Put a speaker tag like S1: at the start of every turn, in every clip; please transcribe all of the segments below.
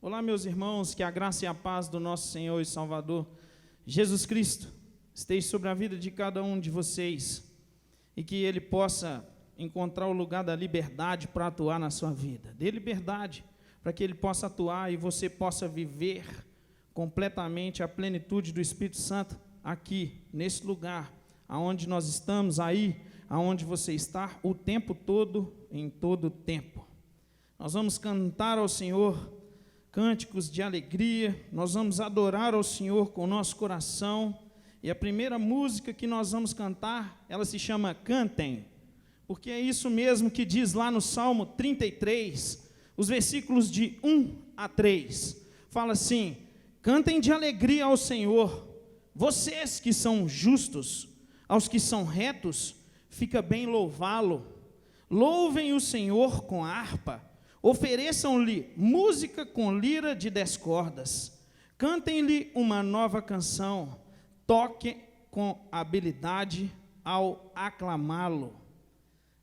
S1: Olá, meus irmãos, que a graça e a paz do nosso Senhor e Salvador Jesus Cristo esteja sobre a vida de cada um de vocês e que Ele possa encontrar o lugar da liberdade para atuar na sua vida. Dê liberdade para que Ele possa atuar e você possa viver completamente a plenitude do Espírito Santo aqui, nesse lugar, aonde nós estamos, aí, aonde você está, o tempo todo, em todo o tempo. Nós vamos cantar ao Senhor cânticos de alegria, nós vamos adorar ao Senhor com o nosso coração, e a primeira música que nós vamos cantar, ela se chama Cantem, porque é isso mesmo que diz lá no Salmo 33, os versículos de 1 a 3, fala assim: cantem de alegria ao Senhor, vocês que são justos, aos que são retos, fica bem louvá-lo, louvem o Senhor com harpa, ofereçam-lhe música com lira de 10 cordas, cantem-lhe uma nova canção, toquem com habilidade ao aclamá-lo.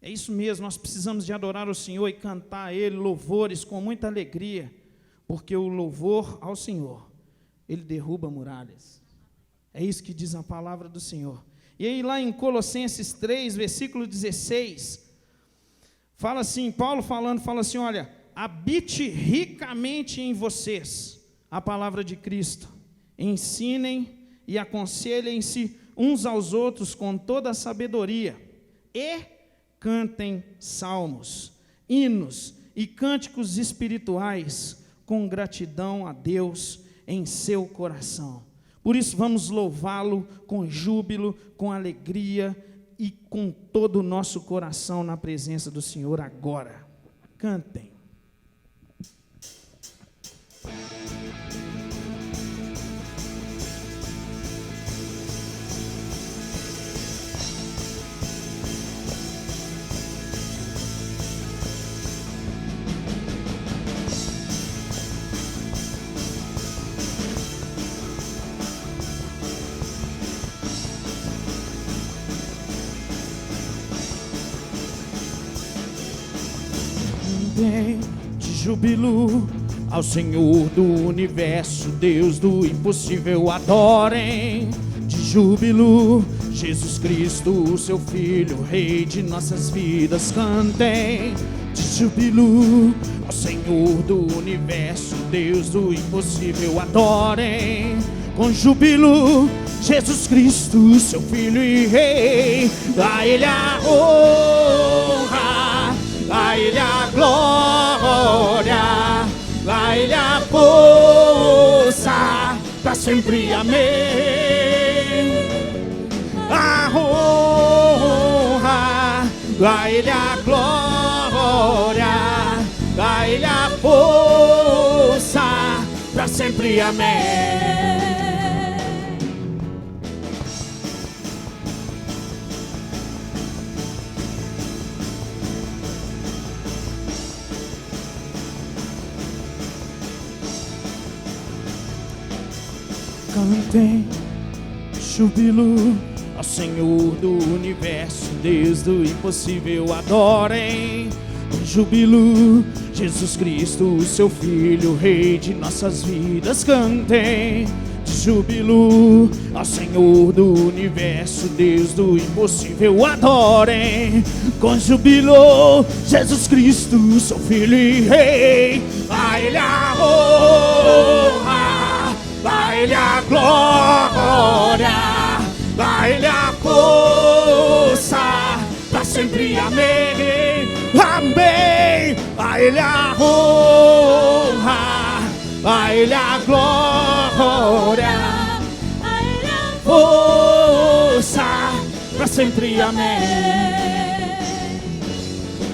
S1: É isso mesmo, nós precisamos de adorar o Senhor e cantar a Ele louvores com muita alegria, porque o louvor ao Senhor, Ele derruba muralhas. É isso que diz a palavra do Senhor. E aí lá em Colossenses 3, versículo 16... fala assim, Paulo falando, fala assim, olha, habite ricamente em vocês a palavra de Cristo, ensinem e aconselhem-se uns aos outros com toda a sabedoria, e cantem salmos, hinos e cânticos espirituais com gratidão a Deus em seu coração. Por isso vamos louvá-lo com júbilo, com alegria, e com todo o nosso coração na presença do Senhor agora. Cantem. De júbilo ao Senhor do universo, Deus do impossível, adorem. De júbilo, Jesus Cristo, seu Filho, Rei de nossas vidas, cantem. De júbilo ao Senhor do universo, Deus do impossível, adorem. Com júbilo, Jesus Cristo, seu Filho e Rei, a Ele a honra, a Ele a glória, a Ele a força, para sempre, amém. A honra, a Ele a glória, a Ele a força, para sempre, amém. Cantem, júbilo ao Senhor do universo, Deus do impossível, adorem. Júbilo, Jesus Cristo, seu Filho, Rei de nossas vidas, cantem. Júbilo ao Senhor do universo, Deus do impossível, adorem. Com júbilo, Jesus Cristo, seu Filho e Rei, a Ele a honra, a Ele a glória, a Ele a força, para sempre, amém, amém. A Ele a honra, a Ele a glória, a Ele a força, para sempre, amém.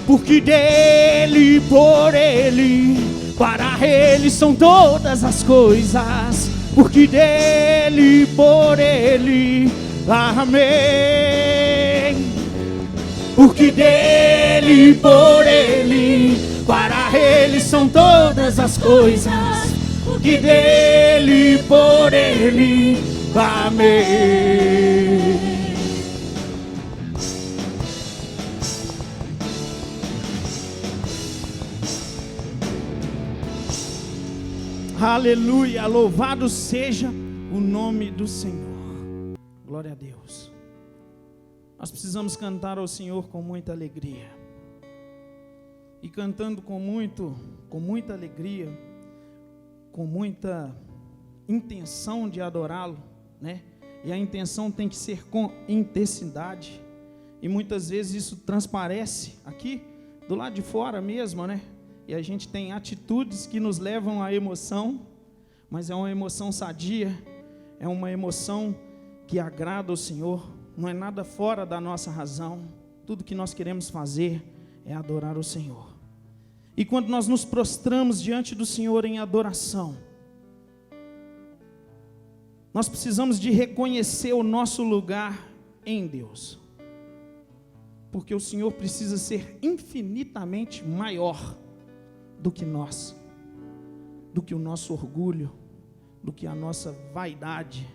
S1: Porque dele, por Ele, para Ele são todas as coisas, porque dele, por Ele, amém. Porque dele, por Ele, para Ele são todas as coisas, porque dele, por Ele, amém. Aleluia, louvado seja o nome do Senhor. Glória a Deus. Nós precisamos cantar ao Senhor com muita alegria. E cantando com muita alegria, com muita intenção de adorá-lo, né? E a intenção tem que ser com intensidade. E muitas vezes isso transparece aqui do lado de fora mesmo, né? E a gente tem atitudes que nos levam à emoção, mas é uma emoção sadia, é uma emoção que agrada ao Senhor, não é nada fora da nossa razão. Tudo que nós queremos fazer é adorar o Senhor. E quando nós nos prostramos diante do Senhor em adoração, nós precisamos de reconhecer o nosso lugar em Deus, porque o Senhor precisa ser infinitamente maior do que nós, do que o nosso orgulho, do que a nossa vaidade,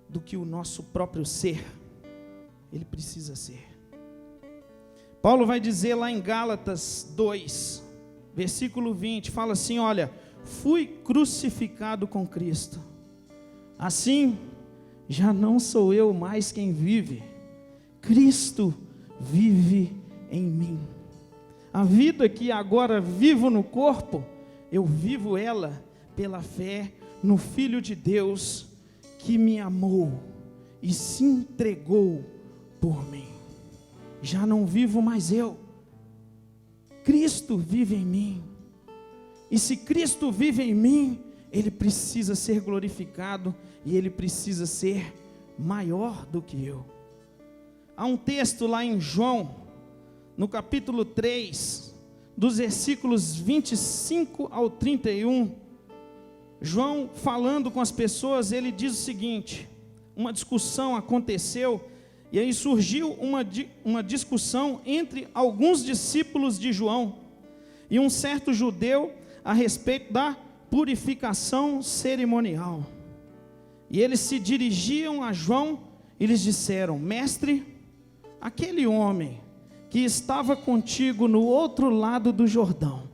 S1: do que o nosso próprio ser. Ele precisa ser. Paulo vai dizer lá em Gálatas 2, versículo 20, fala assim, olha, fui crucificado com Cristo, assim, já não sou eu mais quem vive, Cristo vive em mim. A vida que agora vivo no corpo, eu vivo ela pela fé no Filho de Deus, que me amou e se entregou por mim. Já não vivo mais eu, Cristo vive em mim. E se Cristo vive em mim, Ele precisa ser glorificado e Ele precisa ser maior do que eu. Há um texto lá em João, no capítulo 3, dos versículos 25 ao 31, João falando com as pessoas, ele diz o seguinte, uma discussão aconteceu, e aí surgiu uma discussão entre alguns discípulos de João, e um certo judeu, a respeito da purificação cerimonial, e eles se dirigiam a João, e lhes disseram, mestre, aquele homem que estava contigo no outro lado do Jordão,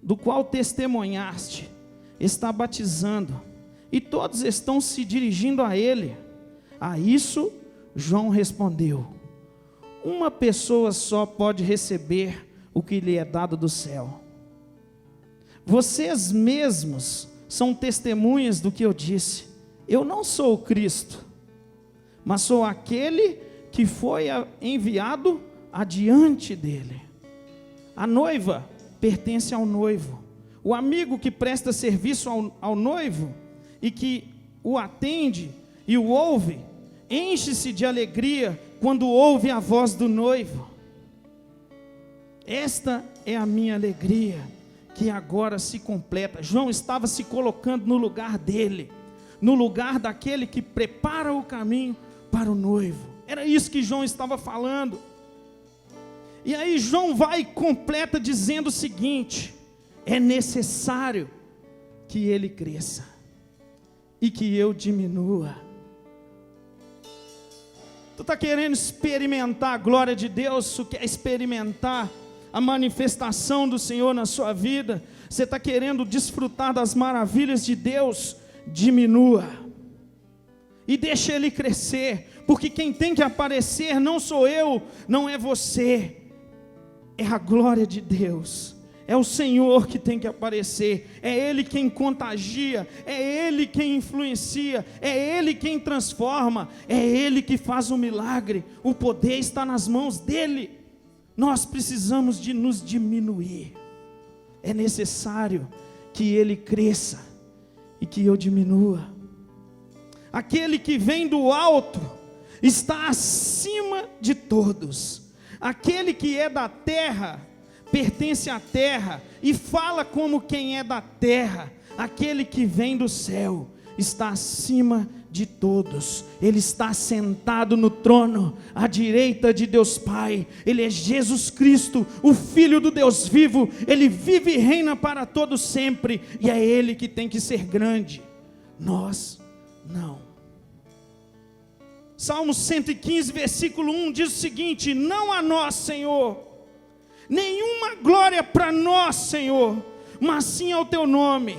S1: do qual testemunhaste, está batizando, e todos estão se dirigindo a ele. A isso, João respondeu, uma pessoa só pode receber o que lhe é dado do céu. Vocês mesmos são testemunhas do que eu disse. Eu não sou o Cristo, mas sou aquele que foi enviado adiante dele. A noiva pertence ao noivo. O amigo que presta serviço ao noivo e que o atende e o ouve, enche-se de alegria quando ouve a voz do noivo. Esta é a minha alegria, que agora se completa. João estava se colocando no lugar dele, no lugar daquele que prepara o caminho para o noivo. Era isso que João estava falando. E aí João vai e completa dizendo o seguinte, é necessário que ele cresça e que eu diminua. Tu está querendo experimentar a glória de Deus, tu quer experimentar a manifestação do Senhor na sua vida, você está querendo desfrutar das maravilhas de Deus, diminua e deixa Ele crescer, porque quem tem que aparecer não sou eu, não é você, é a glória de Deus, é o Senhor que tem que aparecer, é Ele quem contagia, é Ele quem influencia, é Ele quem transforma, é Ele que faz o milagre, o poder está nas mãos dEle. Nós precisamos de nos diminuir, é necessário que Ele cresça e que eu diminua. Aquele que vem do alto está acima de todos. Aquele que é da terra pertence à terra e fala como quem é da terra. Aquele que vem do céu está acima de todos. Ele está sentado no trono à direita de Deus Pai. Ele é Jesus Cristo, o Filho do Deus vivo. Ele vive e reina para todo sempre, e é Ele que tem que ser grande, nós não. Salmo 115, versículo 1 diz o seguinte: não a nós, Senhor, nenhuma glória para nós, Senhor, mas sim ao teu nome,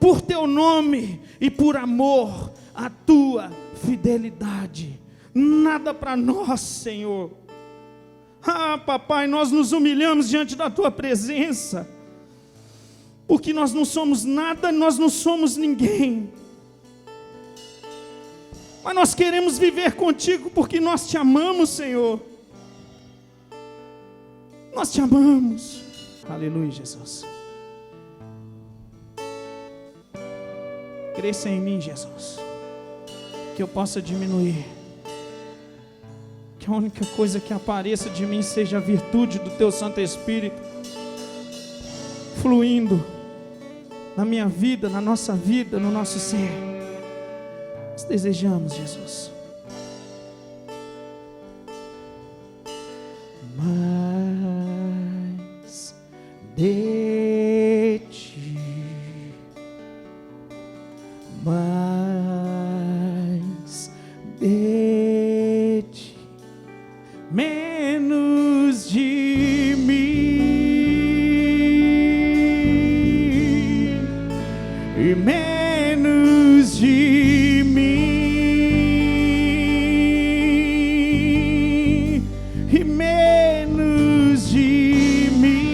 S1: por teu nome e por amor à tua fidelidade. Nada para nós, Senhor. Ah, papai, nós nos humilhamos diante da tua presença, porque nós não somos nada, nós não somos ninguém. Mas nós queremos viver contigo porque nós te amamos, Senhor. Nós te amamos. Aleluia, Jesus. Cresça em mim, Jesus, que eu possa diminuir, que a única coisa que apareça de mim seja a virtude do teu Santo Espírito fluindo na minha vida, na nossa vida, no nosso ser. Nós desejamos, Jesus. Mais de ti, mais de ti, menos de mim e menos de mim e menos de mim,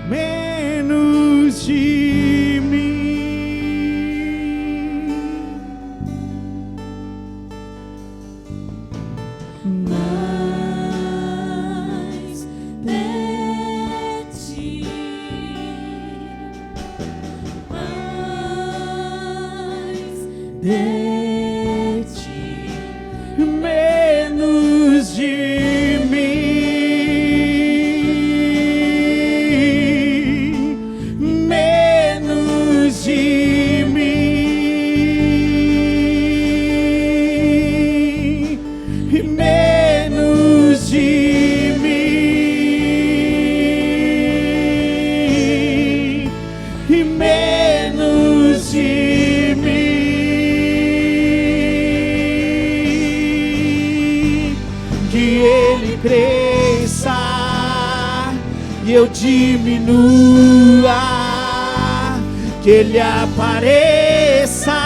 S1: menos de mim.
S2: Mais de ti, mais
S1: De ti, menos de mim, menos de mim, e menos de mim, e menos de mim. Que ele cresça e eu diminua, que ele apareça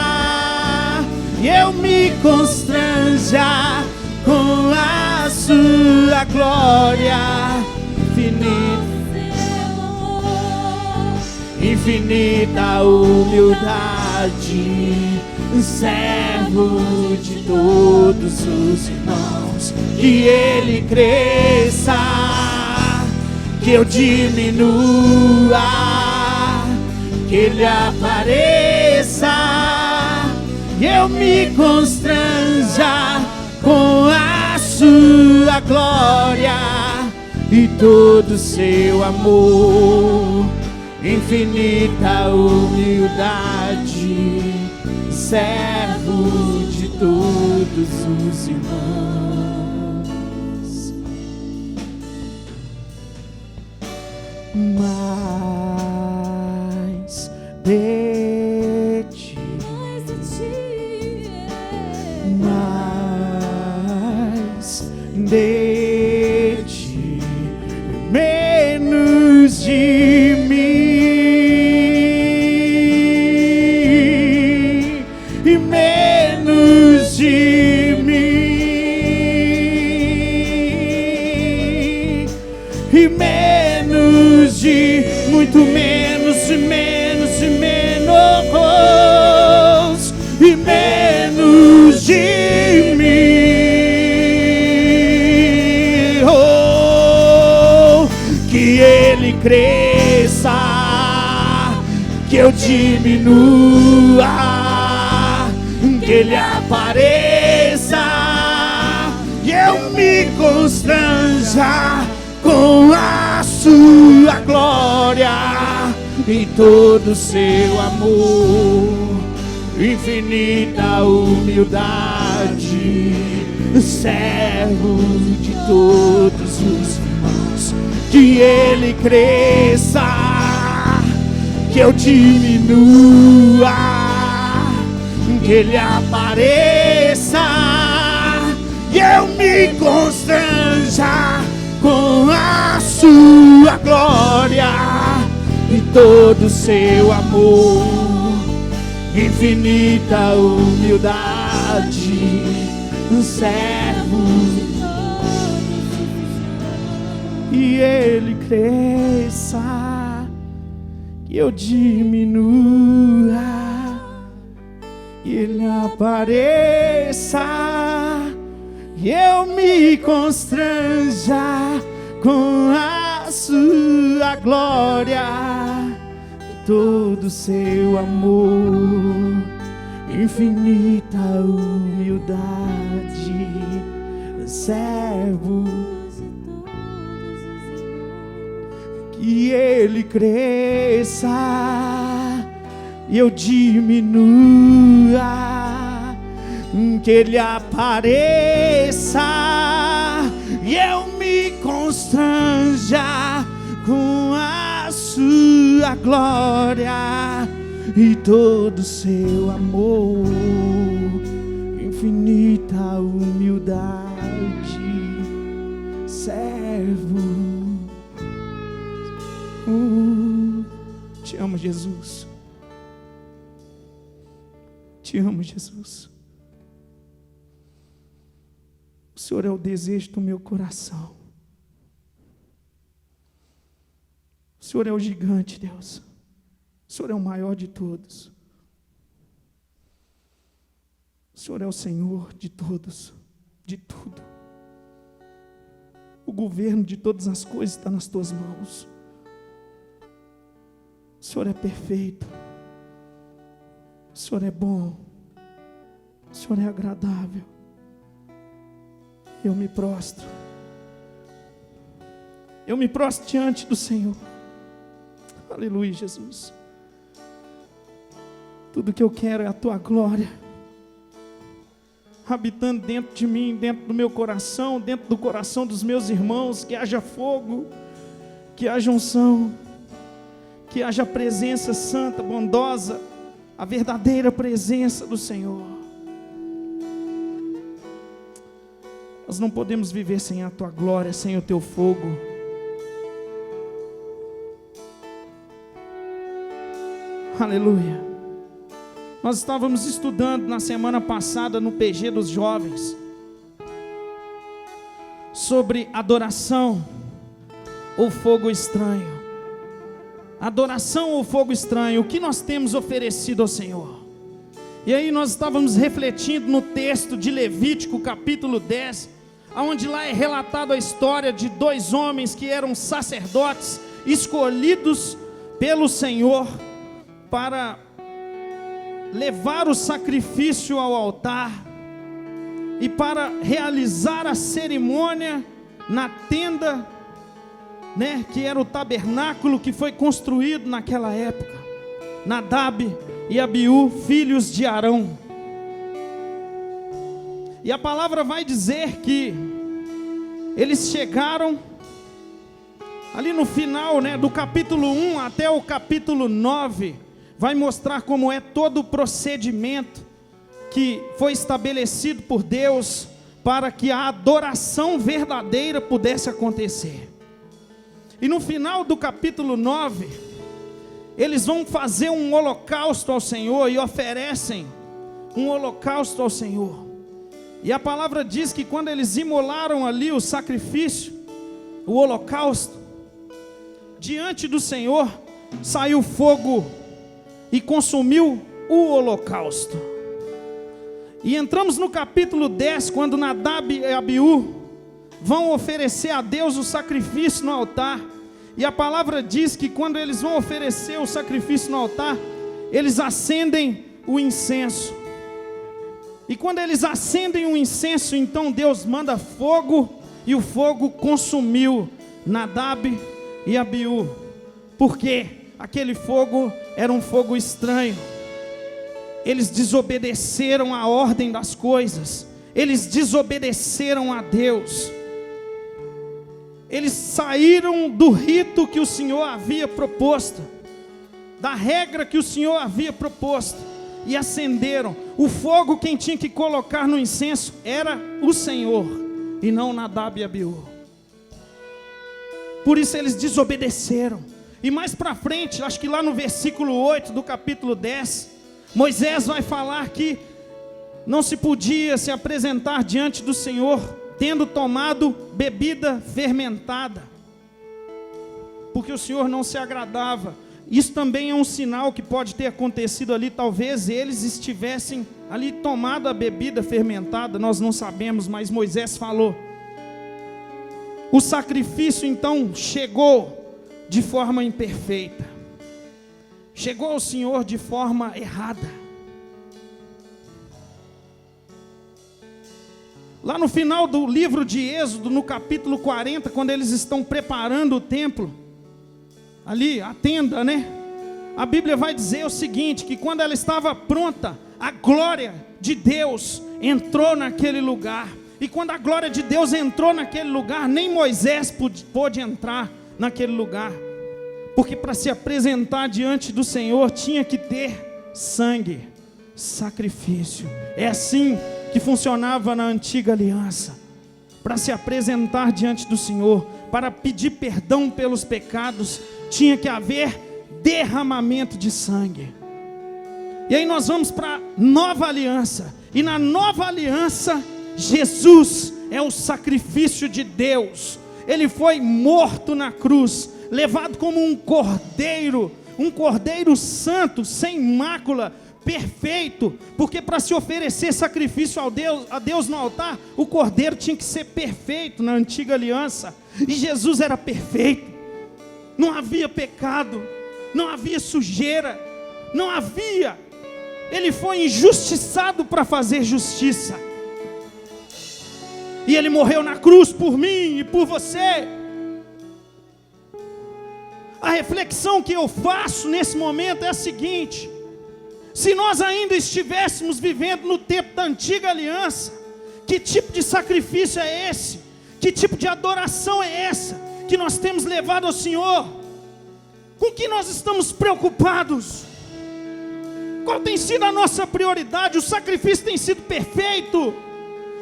S1: e eu me constranja com a sua glória infinita,
S2: seu amor,
S1: infinita humildade, servo de todos os irmãos. Que ele cresça, que eu diminua, que ele apareça e eu me constranja com a sua glória e todo seu amor, infinita humildade, servo de todos os irmãos. Mais de ti,
S2: mais de ti,
S1: mais de ti, menos de mim e menos de mim e menos de, muito menos e menos e menos e menos de mim. Oh, que ele cresça, que eu diminua, que ele apareça e eu me constranja com a sua glória e todo o seu amor, infinita humildade, servo de todos os irmãos. Que ele cresça, que eu diminua, que ele apareça e eu me constranja com a sua sua glória e todo o seu amor, infinita humildade, um servo, e ele cresça, que eu diminua, e ele apareça, e eu me constranja com a sua glória e todo o seu amor, infinita humildade, servo, que ele cresça e eu diminua, que ele apareça e eu me constranja com a sua glória e todo o seu amor, infinita humildade, servo. Te amo, Jesus. Te amo, Jesus. O Senhor é o desejo do meu coração. O Senhor é o gigante, Deus. O Senhor é o maior de todos. O Senhor é o Senhor de todos, de tudo. O governo de todas as coisas está nas tuas mãos. O Senhor é perfeito. O Senhor é bom. O Senhor é agradável. Eu me prostro. Eu me prostro diante do Senhor. Aleluia, Jesus. Tudo que eu quero é a tua glória, habitando dentro de mim, dentro do meu coração, dentro do coração dos meus irmãos. Que haja fogo, que haja unção, que haja presença santa, bondosa, a verdadeira presença do Senhor. Nós não podemos viver sem a tua glória, sem o teu fogo. Aleluia. Nós estávamos estudando na semana passada no PG dos jovens sobre adoração ou fogo estranho. Adoração ou fogo estranho, o que nós temos oferecido ao Senhor? E aí nós estávamos refletindo no texto de Levítico capítulo 10, onde lá é relatada a história de dois homens que eram sacerdotes, escolhidos pelo Senhor para levar o sacrifício ao altar e para realizar a cerimônia na tenda, que era o tabernáculo que foi construído naquela época. Nadab e Abiú, filhos de Arão. E a palavra vai dizer que eles chegaram ali no final, do capítulo 1 até o capítulo 9, vai mostrar como é todo o procedimento que foi estabelecido por Deus para que a adoração verdadeira pudesse acontecer. E no final do capítulo 9, eles vão fazer um holocausto ao Senhor e oferecem um holocausto ao Senhor. E a palavra diz que quando eles imolaram ali o sacrifício, o holocausto, diante do Senhor saiu fogo e consumiu o holocausto. E entramos no capítulo 10, quando Nadab e Abiú vão oferecer a Deus o sacrifício no altar. E a palavra diz que quando eles vão oferecer o sacrifício no altar, eles acendem o incenso. E quando eles acendem o incenso, então Deus manda fogo, e o fogo consumiu Nadab e Abiú. Por quê? Aquele fogo era um fogo estranho. Eles desobedeceram a ordem das coisas. Eles desobedeceram a Deus. Eles saíram do rito que o Senhor havia proposto, da regra que o Senhor havia proposto, e acenderam. O fogo, quem tinha que colocar no incenso era o Senhor, e não Nadab e Abiú. Por isso eles desobedeceram. E mais para frente, acho que lá no versículo 8 do capítulo 10, Moisés vai falar que não se podia se apresentar diante do Senhor tendo tomado bebida fermentada, porque o Senhor não se agradava. Isso também é um sinal que pode ter acontecido ali. Talvez eles estivessem ali tomado a bebida fermentada, nós não sabemos, mas Moisés falou. O sacrifício então chegou de forma imperfeita, chegou ao Senhor de forma errada. Lá no final do livro de Êxodo, no capítulo 40, quando eles estão preparando o templo, ali, a tenda, né? A Bíblia vai dizer o seguinte, que quando ela estava pronta, a glória de Deus entrou naquele lugar. E quando a glória de Deus entrou naquele lugar, nem Moisés pôde entrar naquele lugar. Porque para se apresentar diante do Senhor, tinha que ter sangue, sacrifício. É assim que funcionava na antiga aliança. Para se apresentar diante do Senhor, para pedir perdão pelos pecados, tinha que haver derramamento de sangue. E aí nós vamos para a nova aliança. E na nova aliança, Jesus é o sacrifício de Deus. Ele foi morto na cruz, levado como um cordeiro santo, sem mácula, perfeito, porque para se oferecer sacrifício a Deus no altar, o cordeiro tinha que ser perfeito na antiga aliança. E Jesus era perfeito. Não havia pecado, não havia sujeira, não havia. Ele foi injustiçado para fazer justiça. E ele morreu na cruz por mim e por você. A reflexão que eu faço nesse momento é a seguinte: se nós ainda estivéssemos vivendo no tempo da antiga aliança, que tipo de sacrifício é esse? Que tipo de adoração é essa que nós temos levado ao Senhor? Com que nós estamos preocupados? Qual tem sido a nossa prioridade? O sacrifício tem sido perfeito?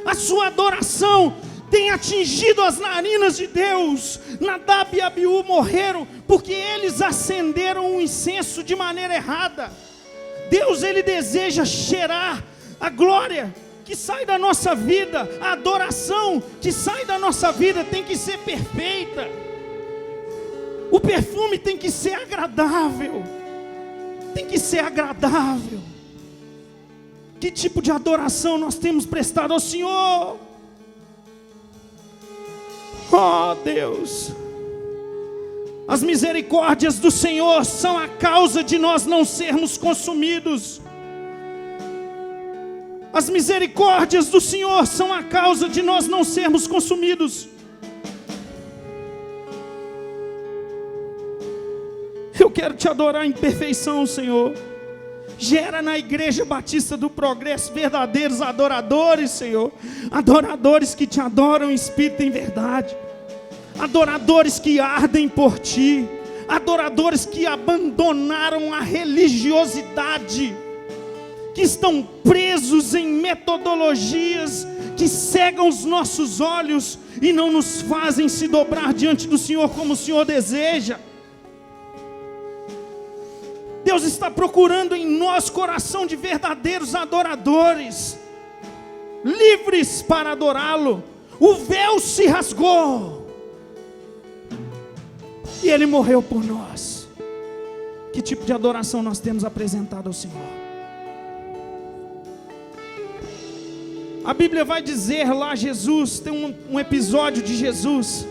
S1: A sua adoração tem atingido as narinas de Deus? Nadab e Abiú morreram porque eles acenderam o incenso de maneira errada. Deus, Ele deseja cheirar a glória que sai da nossa vida, a adoração que sai da nossa vida tem que ser perfeita. O perfume tem que ser agradável. Tem que ser agradável. Que tipo de adoração nós temos prestado ao Senhor? Oh Deus, as misericórdias do Senhor são a causa de nós não sermos consumidos. As misericórdias do Senhor são a causa de nós não sermos consumidos. Eu quero te adorar em perfeição, Senhor. Gera na Igreja Batista do Progresso verdadeiros adoradores, Senhor. Adoradores que te adoram em espírito e em verdade. Adoradores que ardem por ti. Adoradores que abandonaram a religiosidade, que estão presos em metodologias que cegam os nossos olhos e não nos fazem se dobrar diante do Senhor como o Senhor deseja. Deus está procurando em nós coração de verdadeiros adoradores, livres para adorá-lo. O véu se rasgou e Ele morreu por nós. Que tipo de adoração nós temos apresentado ao Senhor? A Bíblia vai dizer lá, Jesus, tem um episódio de Jesus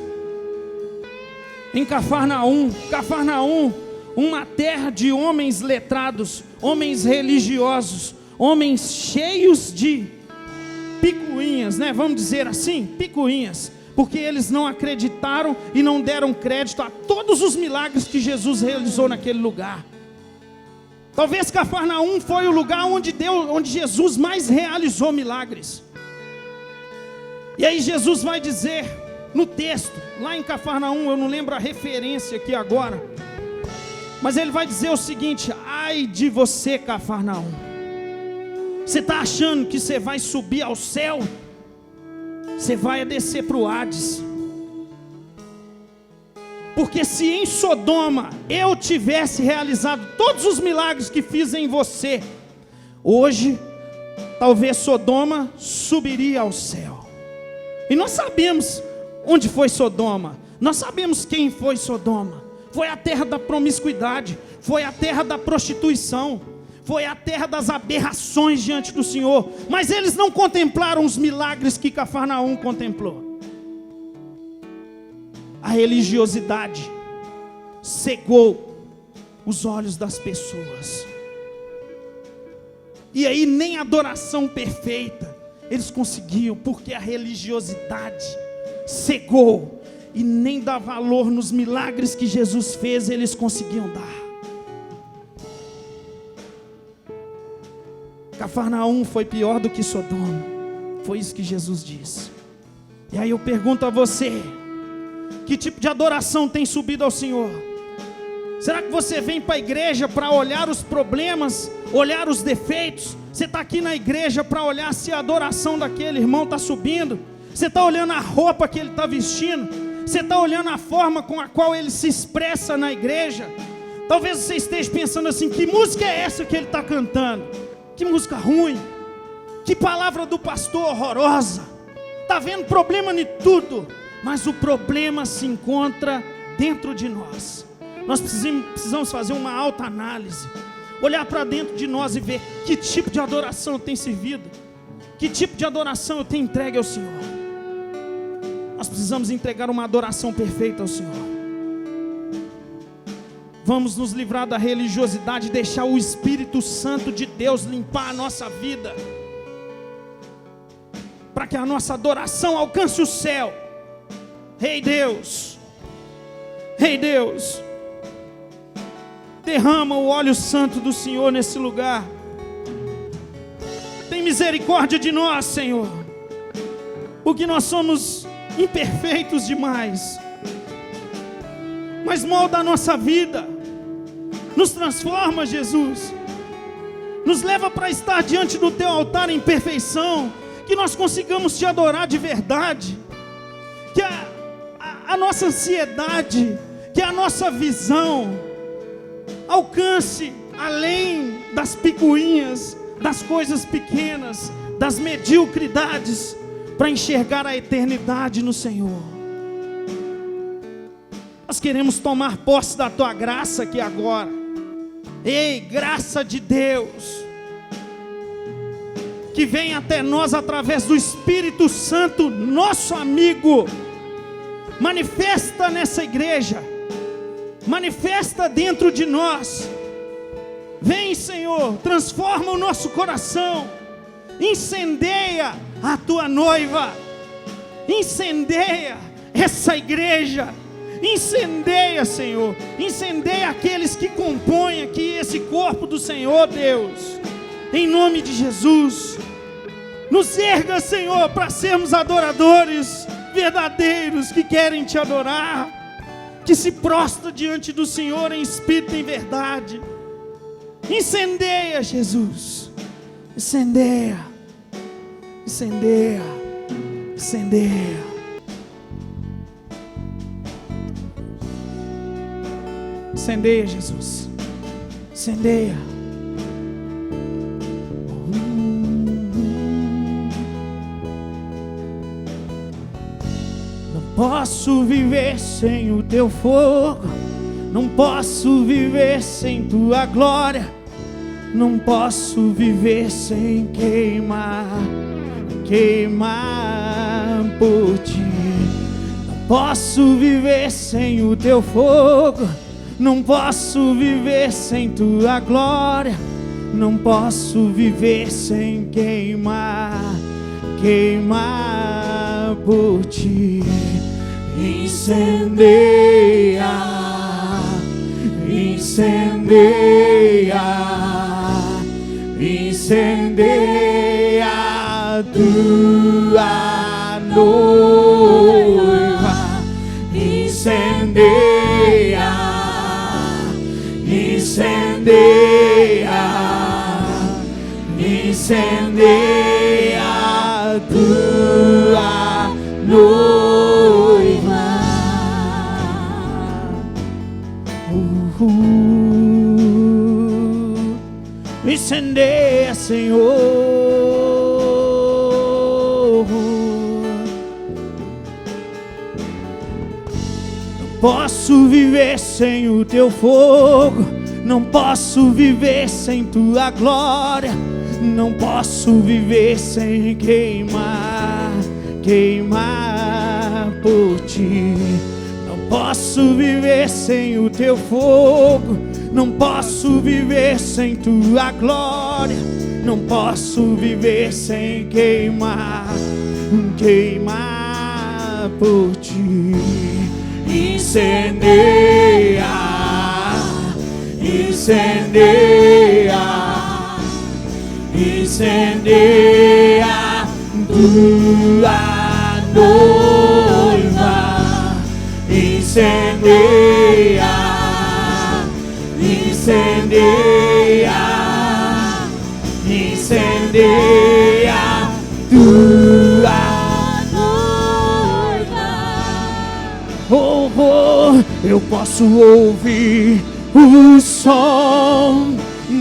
S1: em Cafarnaum, uma terra de homens letrados, homens religiosos, homens cheios de picuinhas, né? Vamos dizer assim, picuinhas, porque eles não acreditaram e não deram crédito a todos os milagres que Jesus realizou naquele lugar. Talvez Cafarnaum foi o lugar onde Jesus mais realizou milagres. E aí Jesus vai dizer no texto, lá em Cafarnaum, eu não lembro a referência aqui agora, mas ele vai dizer o seguinte: ai de você, Cafarnaum, você está achando que você vai subir ao céu? Você vai descer para o Hades. Porque se em Sodoma eu tivesse realizado todos os milagres que fiz em você, hoje talvez Sodoma subiria ao céu. E nós sabemos onde foi Sodoma. Nós sabemos quem foi Sodoma. Foi a terra da promiscuidade, foi a terra da prostituição, foi a terra das aberrações diante do Senhor. Mas eles não contemplaram os milagres que Cafarnaum contemplou. A religiosidade cegou os olhos das pessoas. E aí nem a adoração perfeita eles conseguiam, porque a religiosidade cegou. E nem dar valor nos milagres que Jesus fez eles conseguiam dar. Cafarnaum foi pior do que Sodoma. Foi isso que Jesus disse. E aí eu pergunto a você: que tipo de adoração tem subido ao Senhor? Será que você vem para a igreja para olhar os problemas, olhar os defeitos? Você está aqui na igreja para olhar se a adoração daquele irmão está subindo? Você está olhando a roupa que ele está vestindo? Você está olhando a forma com a qual ele se expressa na igreja? Talvez você esteja pensando assim: que música é essa que ele está cantando? Que música ruim, que palavra do pastor horrorosa. Está vendo problema em tudo, mas o problema se encontra dentro de nós. Nós precisamos fazer uma autoanálise, olhar para dentro de nós e ver que tipo de adoração eu tenho servido, que tipo de adoração eu tenho entregue ao Senhor. Nós precisamos entregar uma adoração perfeita ao Senhor. Vamos nos livrar da religiosidade e deixar o Espírito Santo de Deus limpar a nossa vida, para que a nossa adoração alcance o céu. Rei Deus, Rei Deus, derrama o óleo santo do Senhor nesse lugar. Tem misericórdia de nós, Senhor, porque nós somos imperfeitos demais. Mas molda a nossa vida, nos transforma, Jesus, nos leva para estar diante do Teu altar em perfeição, que nós consigamos Te adorar de verdade, que a nossa ansiedade, que a nossa visão alcance além das picuinhas, das coisas pequenas, das mediocridades, para enxergar a eternidade no Senhor. Nós queremos tomar posse da Tua graça aqui agora. Ei, graça de Deus, que vem até nós através do Espírito Santo, nosso amigo. Manifesta nessa igreja, manifesta dentro de nós. Vem, Senhor, transforma o nosso coração, incendeia a Tua noiva, incendeia essa igreja, incendeia, Senhor, incendeia aqueles que compõem aqui esse corpo do Senhor, Deus, em nome de Jesus. Nos erga, Senhor, para sermos adoradores verdadeiros, que querem Te adorar, que se prostra diante do Senhor em espírito e em verdade. Incendeia, Jesus, incendeia, incendeia, incendeia. Incendeia, Jesus, incendeia. Não posso viver sem o Teu fogo, não posso viver sem Tua glória, não posso viver sem queimar por Ti. Não posso viver sem o Teu fogo, não posso viver sem Tua glória, não posso viver sem queimar por Ti. Incendeia, incendeia, incendeia Tua noiva, incendeia, incendeia, incendeia Tua noiva. Incendeia, Senhor. Não posso viver sem o teu fogo, não posso viver sem tua glória, não posso viver sem queimar por ti. Não posso viver sem o teu fogo, não posso viver sem tua glória, não posso viver sem queimar por ti. Incendeia, incendeia, incendeia tua noiva. Incendeia, incendeia, incendeia tua noiva. Oh, oh, eu posso ouvir o som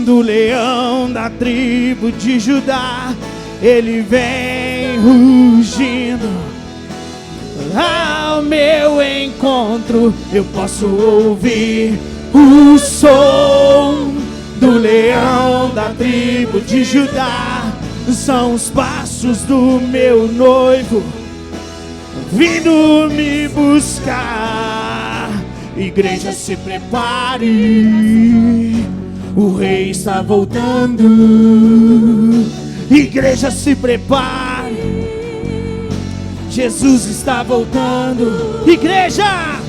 S1: do leão da tribo de Judá. Ele vem rugindo ao meu encontro. Eu posso ouvir o som do leão da tribo de Judá. São os passos do meu noivo vindo me buscar. Igreja, se prepare, o rei está voltando. Igreja, se prepare, Jesus está voltando. Igreja,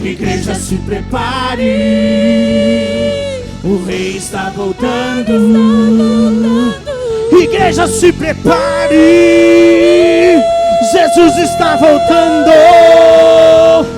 S1: igreja, se prepare, o rei está voltando. Igreja, se prepare, Jesus está voltando.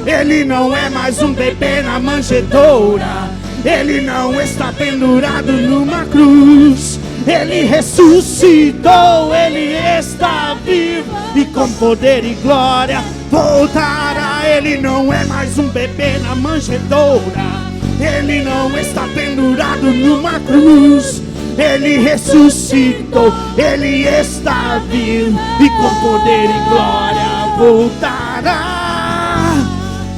S1: Ele não é mais um bebê na manjedoura, ele não está pendurado numa cruz. Ele ressuscitou, ele está vivo e com poder e glória voltará. Ele não é mais um bebê na manjedoura, ele não está pendurado numa cruz. Ele ressuscitou, ele está vivo e com poder e glória voltará.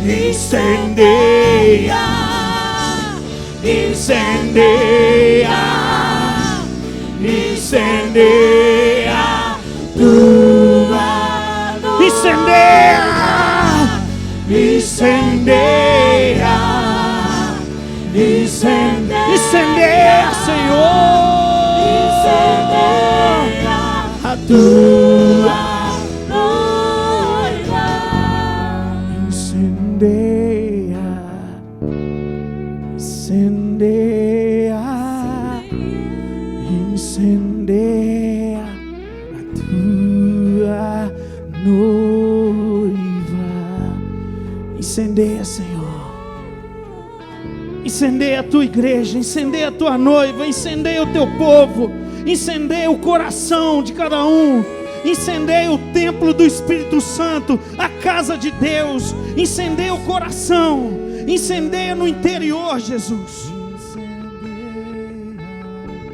S1: Incendeia, incendeia, incendeia tua noiva. Incendeia, incendeia, incendeia, incendeia, Senhor. Incendeia a tua noiva. Incendeia, incendeia, incendeia a tua noiva. Incendeia, Senhor. Incendeia a tua igreja, incendeia a tua noiva, incendeia o teu povo, incendeia o coração de cada um, incendeia o templo do Espírito Santo, a casa de Deus, incendeia o coração, incendeia no interior, Jesus.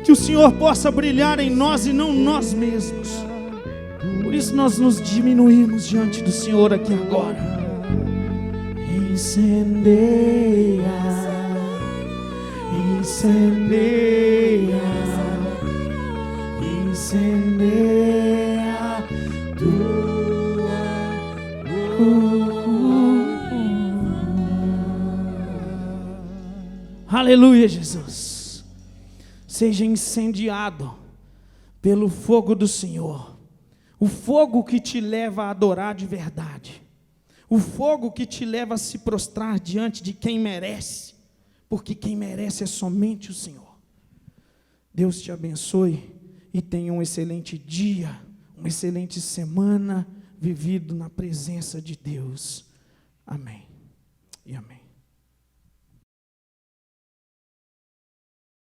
S1: Que o Senhor possa brilhar em nós e não nós mesmos. Por isso nós nos diminuímos diante do Senhor aqui agora. Incendeia, incendeia, incendeia tua Aleluia, Jesus. Seja incendiado pelo fogo do Senhor, o fogo que te leva a adorar de verdade, o fogo que te leva a se prostrar diante de quem merece, porque quem merece é somente o Senhor. Deus te abençoe e tenha um excelente dia, uma excelente semana vivido na presença de Deus. Amém e amém.